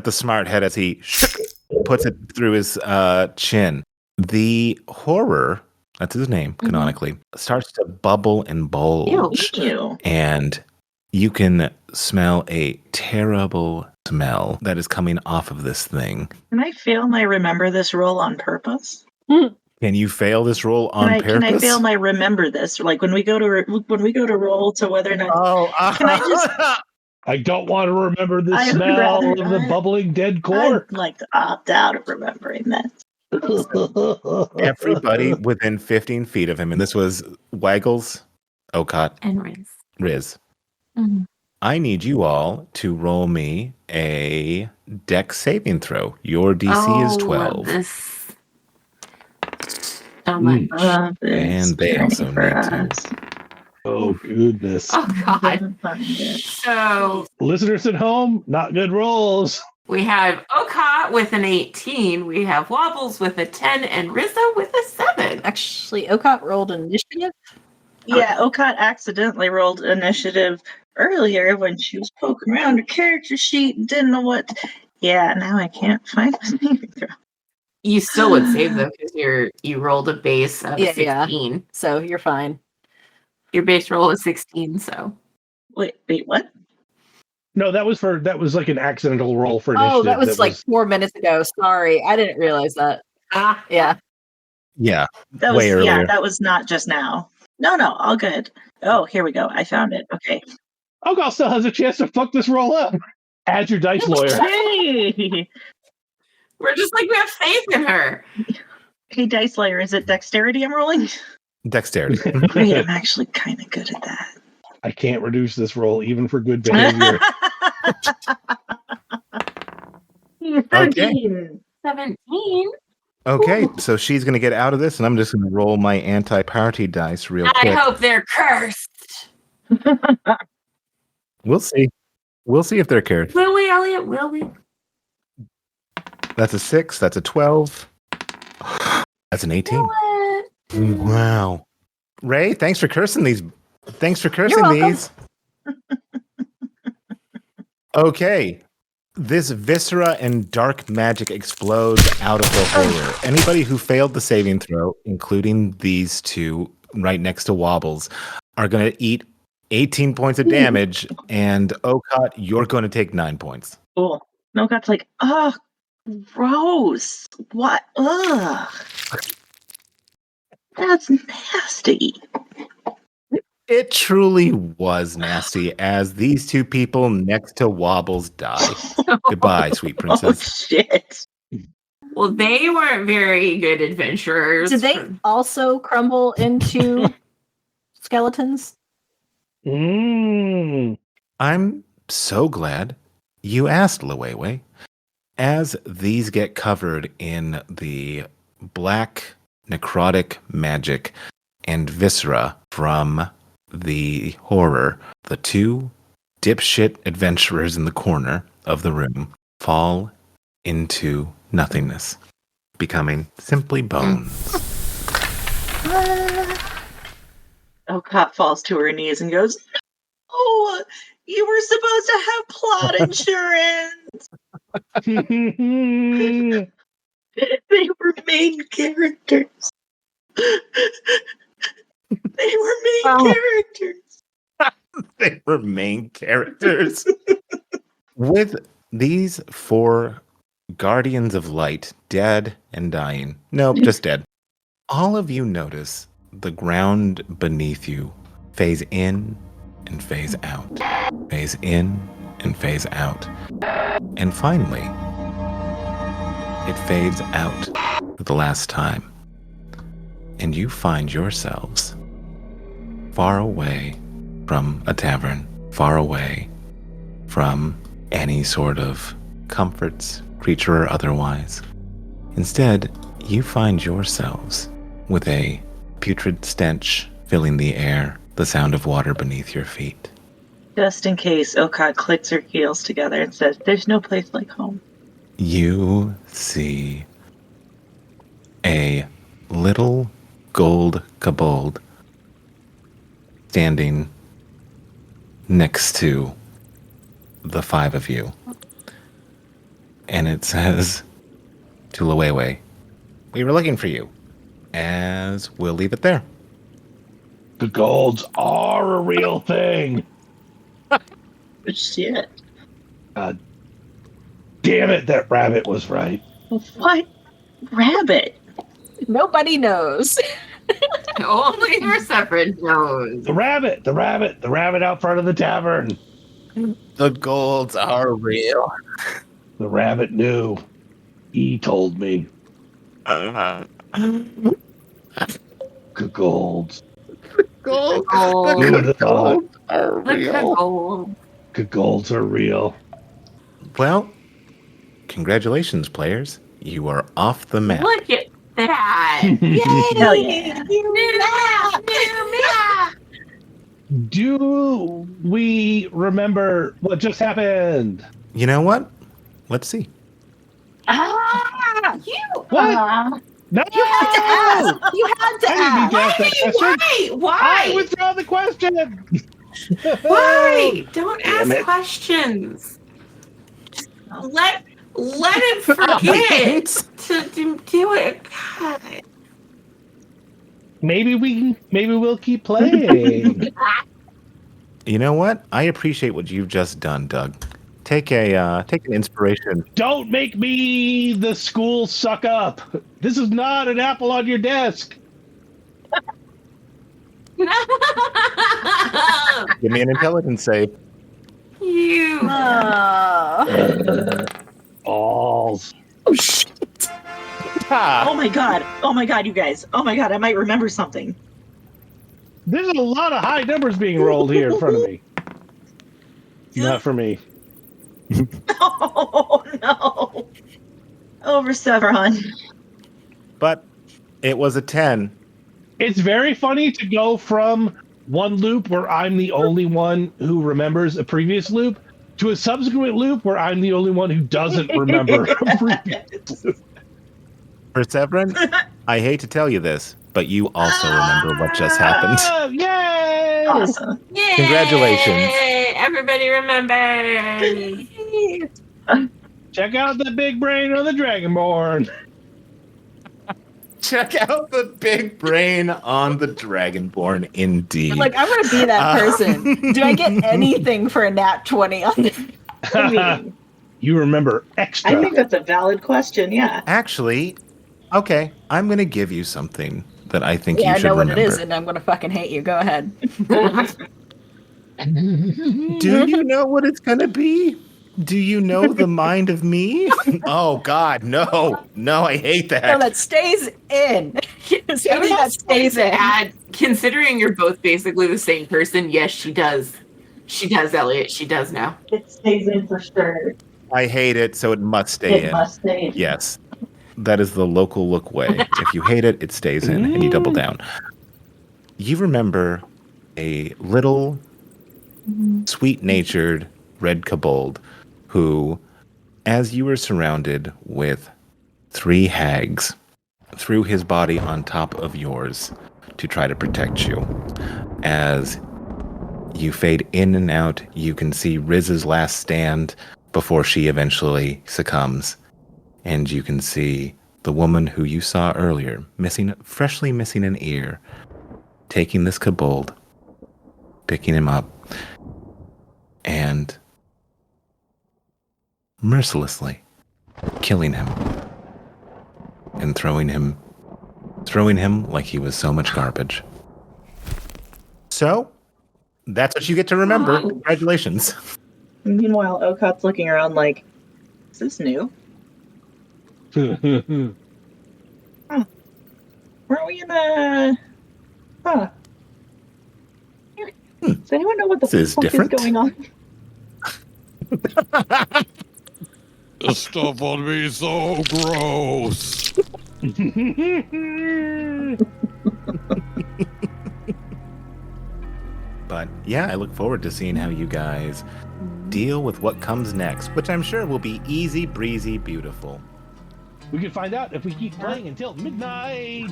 smart head as he puts it through his chin. The horror, that's his name canonically, starts to bubble and bulge. Ew. And you can smell a terrible smell that is coming off of this thing. Can I fail my remember this roll on purpose? Can you fail this roll on purpose? Can I fail my remember this? Like when we go to roll to whether or not. Can I just? I don't want to remember the smell of the bubbling dead core. I'd like to opt out of remembering that. Everybody within 15 feet of him, and this was Waggles, Okot, And Riz. I need you all to roll me a dex saving throw. Your DC is 12. Oh my god. And they also need to. Oh, goodness. Oh, God. So, listeners at home, not good rolls. We have Okot with an 18. We have Wobbles with a 10 and Rizzo with a 7. Actually, Okot rolled initiative. Yeah, Okot accidentally rolled initiative earlier when she was poking around her character sheet and didn't know what. Yeah, now I can't find the saving throw. You still would save though because you rolled a base of 16. Yeah. So you're fine. Your base roll is 16, so. Wait, what? No, that was like an accidental roll for initiative. Oh, that was 4 minutes ago. Sorry, I didn't realize that. Yeah. Yeah. That way was earlier. Yeah, that was not just now. No, all good. Oh, here we go. I found it. Okay. Okot still has a chance to fuck this roll up. Add your dice lawyer. Hey! We're just like, we have faith in her. Hey, Dice Layer, is it dexterity I'm rolling? Dexterity. Great, I'm actually kind of good at that. I can't reduce this roll even for good behavior. 17. 17. Okay, so she's going to get out of this, and I'm just going to roll my anti-party dice real I quick. hope they're cursed. We'll see. We'll see if they're cursed. Will we, Elliot? Will we? That's a 6. That's a 12. That's an 18. Wow. Ray, thanks for cursing these. Okay. This viscera and dark magic explodes out of the horror. Anybody who failed the saving throw, including these two right next to Wobbles, are going to eat 18 points of damage, and Okot, you're going to take 9 points. Cool. Okot's like, oh, gross. What? Ugh. That's nasty. It truly was nasty as these two people next to Wobbles die. Goodbye, sweet princess. Oh, shit. Well, they weren't very good adventurers. Did they also crumble into skeletons? I'm so glad you asked, LeWay. As these get covered in the black necrotic magic and viscera from the horror, the two dipshit adventurers in the corner of the room fall into nothingness, becoming simply bones. Okot falls to her knees and goes, oh, you were supposed to have plot insurance. They were main characters. They were main characters. They were main characters. With these 4 guardians of light dead and dying. Nope, just dead. All of you notice the ground beneath you phase in and phase out. Phase in and phase out. And finally, it fades out for the last time. And you find yourselves far away from a tavern, far away from any sort of comforts, creature or otherwise. Instead, you find yourselves with a putrid stench filling the air, the sound of water beneath your feet. Just in case, Okad clicks her heels together and says, "There's no place like home." You see a little gold kobold standing next to the 5 of you. And it says to LeFae, "We were looking for you." As we'll leave it there. The golds are a real thing. Shit. God damn it, that rabbit was right. What? Rabbit? Nobody knows. Only Persephone knows. The rabbit out front of the tavern. The golds are real. The rabbit knew. He told me. Golds. Gold. The Gold are real. Golds are real. Well, congratulations, players. You are off the map. Look at that. Hell yeah. Do we remember what just happened? You know what? Let's see. What? No! You had to ask. You had to I didn't need to ask. ask that question. Why? I withdraw the question. Why? Don't Damn ask it. questions. Let him forget to do it. God. Maybe we'll keep playing. You know what? I appreciate what you've just done, Doug. Take an inspiration. Don't make me the school suck up. This is not an apple on your desk. Give me an intelligence save. You. Balls. Oh shit! Oh my god, you guys. Oh my god, I might remember something. There's a lot of high numbers being rolled here in front of me. Not for me. Oh no. Over Severon. But it was a 10. It's very funny to go from one loop where I'm the only one who remembers a previous loop to a subsequent loop where I'm the only one who doesn't remember a previous loop. Perseverin, I hate to tell you this, but you also remember what just happened. Yay! Awesome. Yay! Congratulations. Everybody remember. Check out the big brain on the Dragonborn. Check out the big brain on the Dragonborn, indeed. Like, I'm gonna be that person. Do I get anything for a nat 20 on this? I mean, You remember extra. I think that's a valid question, yeah. Actually, okay, I'm going to give you something that I think Yeah, you I should know what remember. it is, and I'm gonna fucking hate you. Go ahead. Do you know what it's going to be? Do you know the mind of me? Oh, God, no. No, I hate No, that. that stays in. Something that stays in. Considering you're both basically the same person, yes, she does. She does, Elliot. She does now. It stays in for sure. I hate it, so it must stay in. It must stay in. Yes. That is the local look way. If you hate it, it stays in, and you double down. You remember a little sweet-natured red kobold who, as you were surrounded with 3 hags, threw his body on top of yours to try to protect you. As you fade in and out, you can see Riz's last stand before she eventually succumbs. And you can see the woman who you saw earlier, freshly missing an ear, taking this kobold, picking him up, and mercilessly killing him and throwing him like he was so much garbage. So, that's what you get to remember. Congratulations. Meanwhile, Okot's looking around like, is this new? Huh. Weren't we in a... Huh. Does anyone know what the This is fuck different. is going on? This stuff on me is so gross. But yeah, I look forward to seeing how you guys deal with what comes next, which I'm sure will be easy, breezy, beautiful. We can find out if we keep playing until midnight.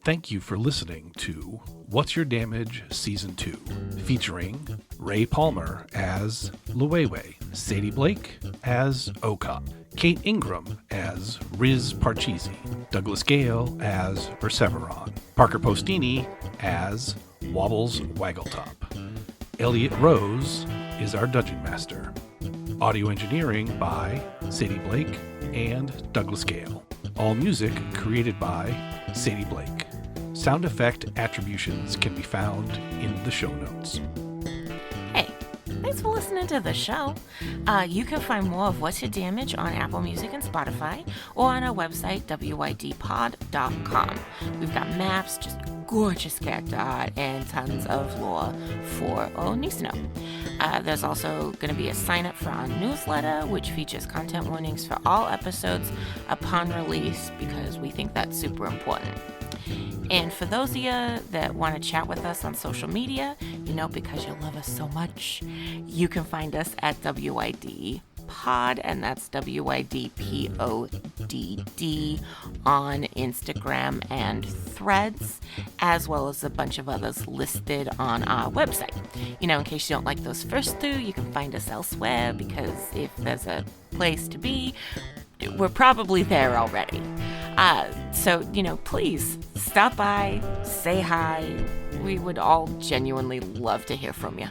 Thank you for listening to What's Your Damage Season 2, featuring Ray Palmer as LeFae, Sadie Blake as Okot, Kate Ingram as Riz Parcheesi, Douglas Gale as Perseveron, Parker Postini as Wobbles Waggletop. Elliot Rose is our Dungeon Master. Audio engineering by Sadie Blake and Douglas Gale. All music created by Sadie Blake. Sound effect attributions can be found in the show notes. Hey, thanks for listening to the show. You can find more of What's Your Damage on Apple Music and Spotify, or on our website, wydpod.com. We've got maps, just gorgeous character art, and tons of lore for all needs to know. There's also going to be a sign up for our newsletter, which features content warnings for all episodes upon release, because we think that's super important. And for those of you that want to chat with us on social media, because you love us so much, you can find us at WYD Pod, and that's WYDPODD on Instagram and Threads, as well as a bunch of others listed on our website. In case you don't like those first two, you can find us elsewhere, because if there's a place to be, we're probably there already. So, please stop by, say hi. We would all genuinely love to hear from you.